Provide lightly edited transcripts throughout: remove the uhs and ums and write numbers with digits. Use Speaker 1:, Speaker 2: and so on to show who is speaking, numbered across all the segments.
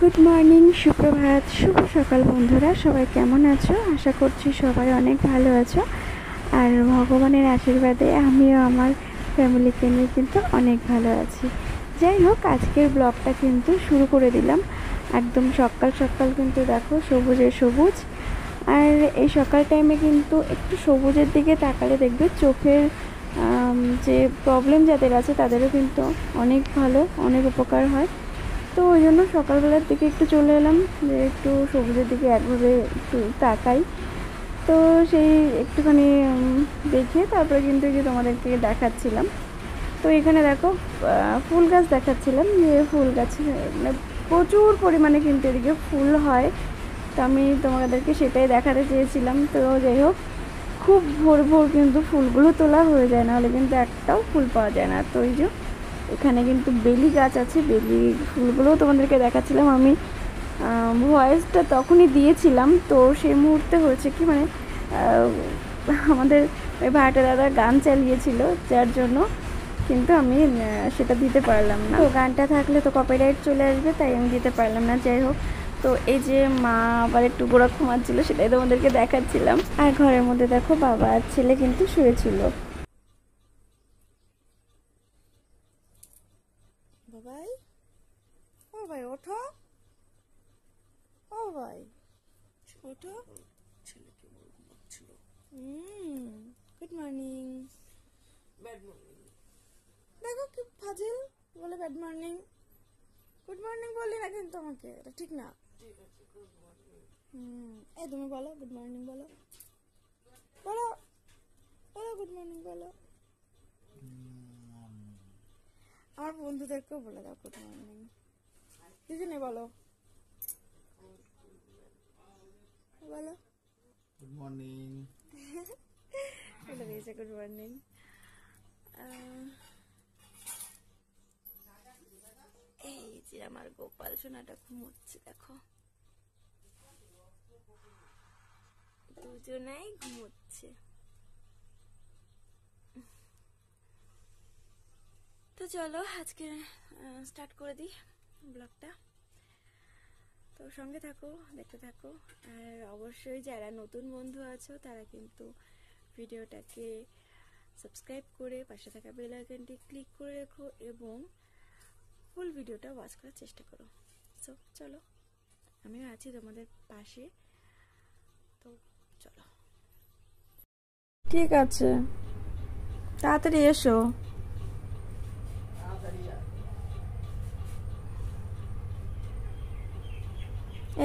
Speaker 1: Good morning, সুপ্রভাত, শুভ সকাল বন্ধুরা। সবাই কেমন আছো? আশা করছি সবাই অনেক ভালো আছো। আর ভগবানের আশীর্বাদে আমিও আমার ফ্যামিলিকে নিয়ে কিন্তু অনেক ভালো আছি। যাই হোক, আজকের ব্লগটা কিন্তু শুরু করে দিলাম একদম সকাল সকাল। কিন্তু দেখো সবুজে সবুজ। আর এই সকাল টাইমে কিন্তু একটু সবুজের দিকে তাকালে দেখবে চোখের যে প্রবলেম যাদের আছে তাদেরও কিন্তু অনেক ভালো, অনেক উপকার হয়। তো ওই জন্য সকালবেলার দিকে একটু চলে এলাম যে একটু সবুজের দিকে একভাবে একটু তাকাই। তো সেই একটুখানি দেখে তারপরে কিন্তু এই যে তোমাদেরকে দেখাচ্ছিলাম। তো এখানে দেখো ফুল গাছ দেখাচ্ছিলাম, যে ফুল গাছে মানে প্রচুর পরিমাণে কিন্তু এদিকে ফুল হয়। তো আমি তোমাদেরকে সেটাই দেখাতে চেয়েছিলাম। তো যাই হোক, খুব ভোর ভোর কিন্তু ফুলগুলো তোলা হয়ে যায়, নাহলে কিন্তু একটাও ফুল পাওয়া যায় না। তো এই যে এখানে কিন্তু বেলি গাছ আছে, বেলি ফুলগুলোও তোমাদেরকে দেখাচ্ছিলাম। আমি ভয়েসটা তখনই দিয়েছিলাম, তো সেই মুহূর্তে হয়েছে কি মানে আমাদের ওই ভাইটা দাদা গান চালিয়েছিল, যার জন্য কিন্তু আমি সেটা দিতে পারলাম না। তো গানটা থাকলে তো কপিরাইট চলে আসবে, তাই আমি দিতে পারলাম না। যাই হোক, তো এই যে মা আবার একটু গোড়া ঘুমাচ্ছিল, সেটাই তোমাদেরকে দেখাচ্ছিলাম। আর ঘরের মধ্যে দেখো বাবা আর ছেলে কিন্তু শুয়েছিল। বাবাই, ও ভাই ওঠো, ও ভাই ওঠো। Good morning.
Speaker 2: Bad morning.
Speaker 1: দেখো কি ফাজিল বলে ব্যাড মর্নিং। গুড মর্নিং বললি না কিন্তু আমাকে, এটা ঠিক না।
Speaker 2: ঠিক আছে, গুড মর্নিং।
Speaker 1: এই তুমি বলো গুড মর্নিং, বলো বলো বলো গুড মর্নিং বলো। আমার বন্ধুদেরকেও বলে দাও গুড মর্নিং। দুজনে বলো বলো
Speaker 2: গুড মর্নিং।
Speaker 1: বলে দিয়েছে গুড মর্নিং। এই যে আমার গোপাল সোনাটা ঘুমোচ্ছে, দেখো দুজনেই ঘুমোচ্ছে। তো চলো আজকে স্টার্ট করে দিই ব্লগটা। তো সঙ্গে থাকো, দেখতে থাকো। আর অবশ্যই যারা নতুন বন্ধু আছো তারা কিন্তু ভিডিওটাকে সাবস্ক্রাইব করে পাশে থাকা বেল আইকনটি ক্লিক করে রেখো এবং ফুল ভিডিওটা ওয়াচ করার চেষ্টা করো। সো চলো, আমিও আছি তোমাদের পাশে। তো চলো, ঠিক আছে, তাড়াতাড়ি এসো।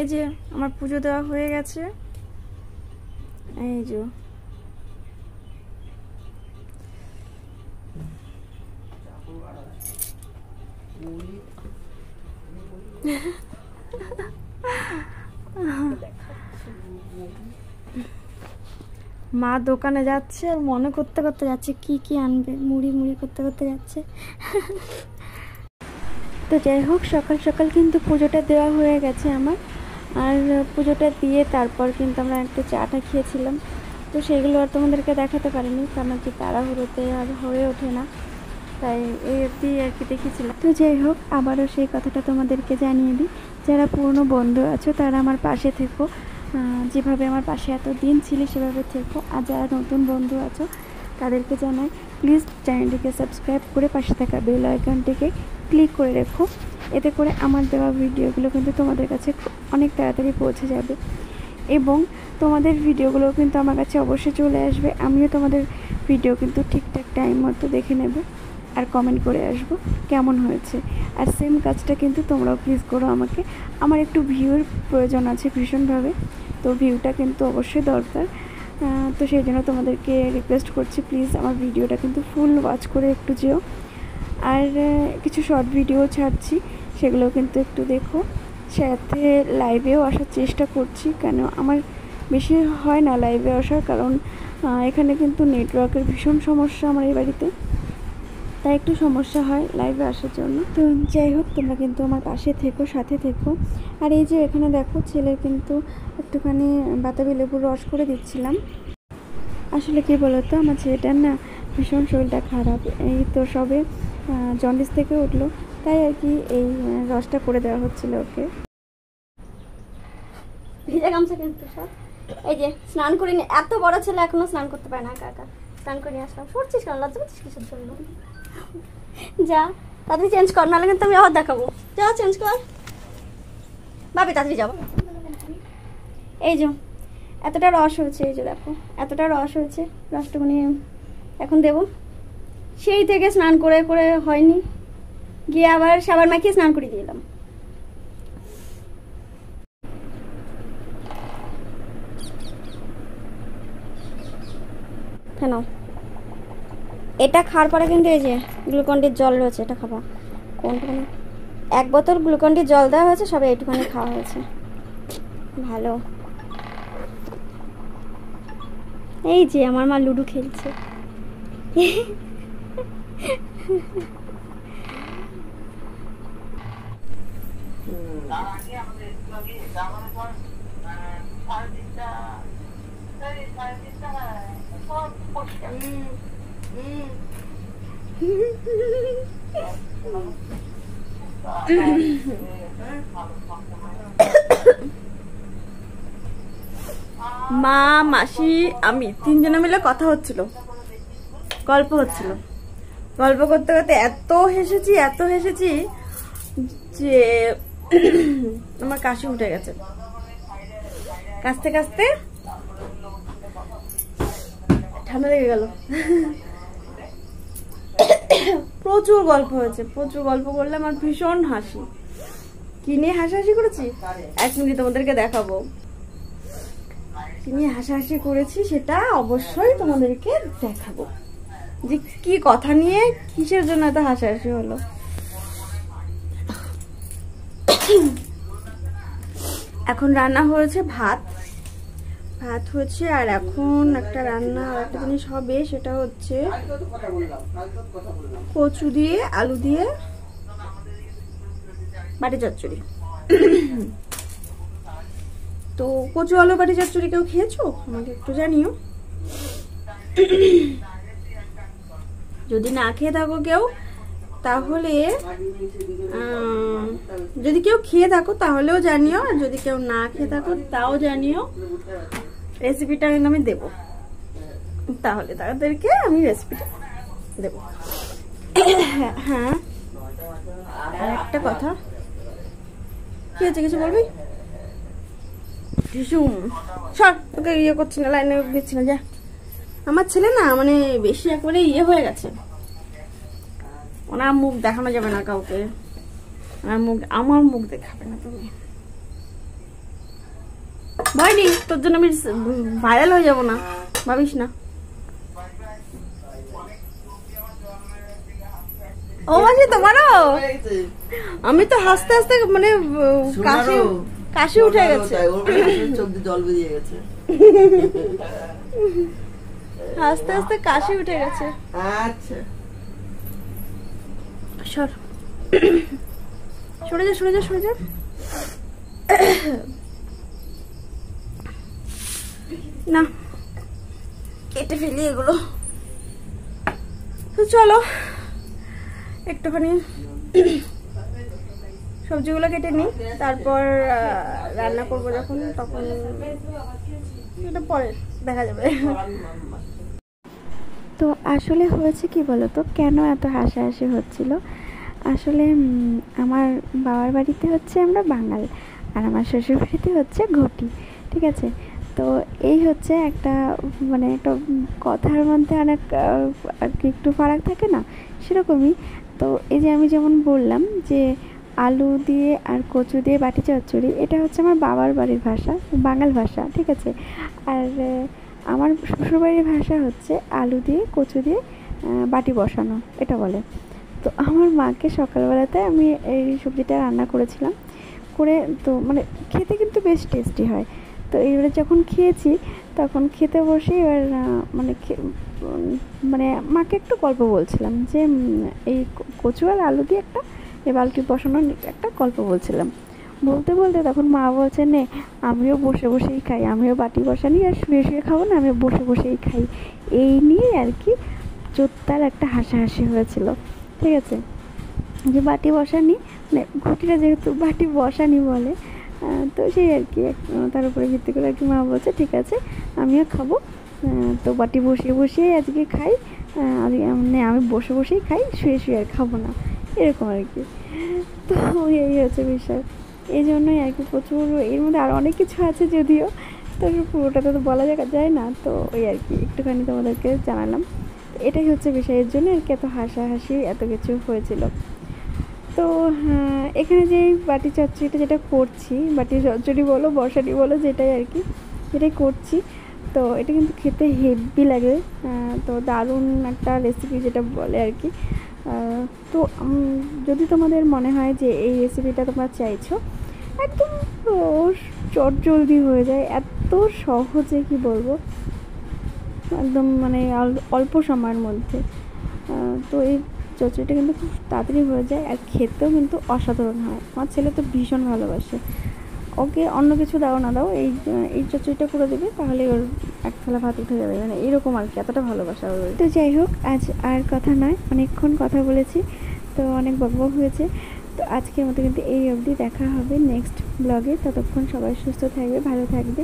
Speaker 1: এই যে আমার পুজো দেওয়া হয়ে গেছে, এই যে মা দোকানে যাচ্ছে আর মনে করতে করতে যাচ্ছে কি কি আনবে, মুড়ি মুড়ি করতে করতে যাচ্ছে। তো যাই হোক, সকাল সকাল কিন্তু পুজোটা দেওয়া হয়ে গেছে আমার। আর পুজোটা দিয়ে তারপর কিন্তু আমরা একটু চাটা খেয়েছিলাম। তো সেগুলো আর তোমাদেরকে দেখাতে পারিনি, কারণ কি তাড়াহুড়োতে আর হয়ে ওঠে না, তাই এই অবধি আর কি দেখেছিলাম। তো যাই হোক, আবারও সেই কথাটা তোমাদেরকে জানিয়ে দিই, যারা পুরনো বন্ধু আছো তারা আমার পাশে থেকো, যেভাবে আমার পাশে এত দিন ছিলে সেভাবে থেকো। আর যারা নতুন বন্ধু আছো তাদেরকে জানাই প্লিজ চ্যানেলটিকে সাবস্ক্রাইব করে পাশে থাকা বেল আইকনটিকে ক্লিক করে রেখো। এতে করে আমার দেওয়া ভিডিওগুলো কিন্তু তোমাদের কাছে অনেক তাড়াতাড়ি পৌঁছে যাবে এবং তোমাদের ভিডিওগুলো কিন্তু আমার কাছে অবশ্যই চলে আসবে। আমিও তোমাদের ভিডিও কিন্তু ঠিকঠাক টাইম মতো দেখে নেব আর কমেন্ট করে আসব কেমন হয়েছে। আর সেম কাজটা কিন্তু তোমরাও প্লিজ করো আমাকে। আমার একটু ভিউর প্রয়োজন আছে ভীষণভাবে, তো ভিউটা কিন্তু অবশ্যই দরকার। তো সেই জন্য তোমাদেরকে রিকোয়েস্ট করছি প্লিজ আমার ভিডিওটা কিন্তু ফুল ওয়াচ করে একটু যেও। আর কিছু শর্ট ভিডিও ছাড়ছি, সেগুলো কিন্তু একটু দেখো। সাথে লাইভেও আসার চেষ্টা করছি, কেন আমার বেশি হয় না লাইভে আসার, কারণ এখানে কিন্তু নেটওয়ার্কের ভীষণ সমস্যা আমার এই বাড়িতে, তাই একটু সমস্যা হয় লাইভে আসার জন্য। তো যাই হোক, তোমরা কিন্তু আমার পাশে থেকো, সাথে থেকো। আর এই যে এখানে দেখো ছেলের কিন্তু একটুখানি বাতাবি লেবুর রস করে দিচ্ছিলাম। আসলে কী বলো তো, আমার ছেলেটার না ভীষণ শরীরটা খারাপ, এই তো সবে জন্ডিস থেকে উঠলো, তাই আর কি এই রসটা করে দেওয়া হচ্ছিলো ওকে।
Speaker 3: ভিজে গামছা কিন্তু সব। এই যে স্নান করে নিয়ে, এত বড় ছেলে এখনো স্নান করতে পারে না, একা একা স্নান করে নিয়ে আসলাম। সরছিস কেন, লজ্জা পাচ্ছিস কিসের জন্য? যা তাড়াতাড়ি চেঞ্জ কর, নাহলে কিন্তু আমি আবার দেখাবো। যা চেঞ্জ কর ভাবি, তাড়াতাড়ি যাবো। এই যে এতটা রস হয়েছে, এই যে দেখো এতটা রস হয়েছে, রসটুকুনি এখন দেবো। সেই থেকে স্নান করে করে হয়নি, গিয়ে আবার সাবান মাখিয়ে স্নান করে দিলাম। কেন এটা খাওয়ার পরে কিন্তু এই যে গ্লুকন্ডির জল রয়েছে, এটা খাবা। কোনটুখানি 1 বোতল গ্লুকন্ডির জল দেওয়া হয়েছে, সবে এইটুখানি খাওয়া হয়েছে। ভালো। এই যে আমার মা লুডো খেলছে।
Speaker 1: মা, মাসি, আমি 3 জনে মিলে কথা হচ্ছিল, গল্প হচ্ছিল। গল্প করতে করতে এত হেসেছি যে আমার কাশি উঠে গেছে। কাশতে কাশতে ঠান্ডা লেগে গেল। প্রচুর গল্প হয়েছে, প্রচুর গল্প করলে আমার ভীষণ হাসি। কি নিয়ে হাসাহাসি করেছি 1 মিনিট তোমাদেরকে দেখাবো। কি নিয়ে হাসাহাসি করেছি সেটা অবশ্যই তোমাদেরকে দেখাবো, যে কি কথা নিয়ে কিসের জন্য এত হাসাহাসি হলো। এখন রান্না হয়েছে ভাত হয়েছে, আর এখন একটা রান্না আর একটা জিনিস হবে, সেটা হচ্ছে কচু দিয়ে আলু দিয়ে বাটি চচ্চড়ি। তো কচু আলু বাটি চচ্চড়ি কেউ খেয়েছো? আমাকে একটু জানিও। যদি না খেয়ে থাকো কেউ, তাহলে যদি কেউ খেয়ে থাকো তাহলেও জানিও, আর যদি কেউ না খেয়ে থাকো তাও জানিও। রেসিপিটা কিন্তু আমি দেবো, তাহলে তাদেরকে আমি রেসিপিটা দেবো। হ্যাঁ, আর একটা কথা, কি হচ্ছে কিছু বলবি? সর, তোকে ইয়ে করছি না, লাইনে দিচ্ছি না, যা। আমার ছেলে না মানে বেশি একবারে ইয়ে হয়ে গেছে, ওনার মুখ দেখানো যাবে না কাউকে, আমার মুখ দেখাবে না তুমি। ভয় নেই, তোর জন্য আমি ভাইরাল হয়ে যাবো না, ভাবিস না। ও মাসি তোমারও? আমি তো হাসতে হাসতে মানে কাশি উঠে গেছে,
Speaker 2: জল বেরিয়ে গেছে,
Speaker 1: হাসতে হাসতে কাশি উঠে গেছে।
Speaker 2: আচ্ছা
Speaker 1: সরে যা। না, কেটে ফেলি এগুলো। তো চলো একটুখানি সবজিগুলো কেটে নিই, তারপর রান্না করবো যখন, তখন এটা পরে দেখা যাবে। তো আসলে হয়েছে কি বলতো, কেন এত হাসাহাসি হচ্ছিল? আসলে আমার বাবার বাড়িতে হচ্ছে আমরা বাঙাল, আর আমার শ্বশুর বাড়িতে হচ্ছে ঘটি, ঠিক আছে? তো এই হচ্ছে একটা মানে একটা কথার মধ্যে অনেক আর কি একটু ফারাক থাকে না, সেরকমই। তো এই যে আমি যেমন বললাম যে আলু দিয়ে আর কচু দিয়ে বাটি চচ্চড়ি, এটা হচ্ছে আমার বাবার বাড়ির ভাষা, বাঙাল ভাষা, ঠিক আছে? আর আমার শ্বশুরবাড়ির ভাষা হচ্ছে আলু দিয়ে কচু দিয়ে বাটি বসানো, এটা বলে। তো আমার মাকে সকালবেলাতে আমি এই সবজিটা রান্না করেছিলাম, করে তো মানে খেতে কিন্তু বেশ টেস্টি হয়। তো এইবারে যখন খেয়েছি, তখন খেতে বসে এবার মানে মাকে একটু গল্প বলছিলাম যে এই কচু আর আলু দিয়ে একটা বালতি বসানোর একটা গল্প বলছিলাম। বলতে বলতে তখন মা বলছে, নে আমিও বসে বসেই খাই, আমিও বাটি বসানি, আর শুয়ে শুয়ে খাবো না, আমিও বসে বসেই খাই। এই নিয়ে আর কি জোরদার একটা হাসাহাসি হয়েছিল, ঠিক আছে? যে বাটি বসানি, মানে ঘটিটা যেহেতু বাটি বসানি বলে, তো সেই আর কি তার উপরে ভিত্তি করে আর কি মা বলছে ঠিক আছে আমিও খাবো। তো বাটি বসিয়ে বসিয়ে আজকে খাই, আজকে মানে আমি বসে বসেই খাই, শুয়ে শুয়ে আর খাবো না, এরকম আর কি। তো এই হচ্ছে বিষয়, এই জন্যই আর কি প্রচুর, এর মধ্যে আরও অনেক কিছু আছে যদিও, তো পুরোটাতে তো বলা যায় না, তো ওই আর কি একটুখানি তোমাদেরকে জানালাম। এটাই হচ্ছে বিষয়, এর জন্য আর কি এত হাসাহাসি এত কিছু হয়েছিল। তো হ্যাঁ, এখানে যে বাটি চচ্চড়িটা যেটা করছি, বাটি চচ্চড়ি বলো বর্ষাটি বলো যেটাই আর কি, যেটাই করছি, তো এটা কিন্তু খেতে হেভি লাগে। তো দারুণ একটা রেসিপি যেটা বলে আর কি। তো যদি তোমাদের মনে হয় যে এই রেসিপিটা তোমরা চাইছো, একদম চটজলদি হয়ে যায়, এত সহজে কি বলবো, একদম মানে অল্প সময়ের মধ্যে। তো এই চচ্চড়িটা কিন্তু খুব তাড়াতাড়ি হয়ে যায় আর খেতেও কিন্তু অসাধারণ হয়। আমার ছেলে তো ভীষণ ভালোবাসে, ওকে অন্য কিছু দাও না দাও, এই চচ্চড়িটা করে দেবে তাহলে ওর এক থালা ভাত উঠে যাবে, মানে এরকম আর কি, এতটা ভালোবাসা ওর। তো যাই হোক, আজ আর কথা নয়, অনেকক্ষণ কথা বলেছি, তো অনেক বকবক হয়েছে। তো আজকের মতো কিন্তু এই অবধি, দেখা হবে নেক্সট ব্লগে। ততক্ষণ সবাই সুস্থ থাকবে, ভালো থাকবে,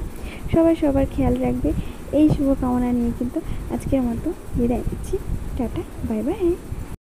Speaker 1: সবাই সবার খেয়াল রাখবে, এই শুভকামনা নিয়ে কিন্তু আজকের মতো বিদায় নিচ্ছি। Tata, bye bye.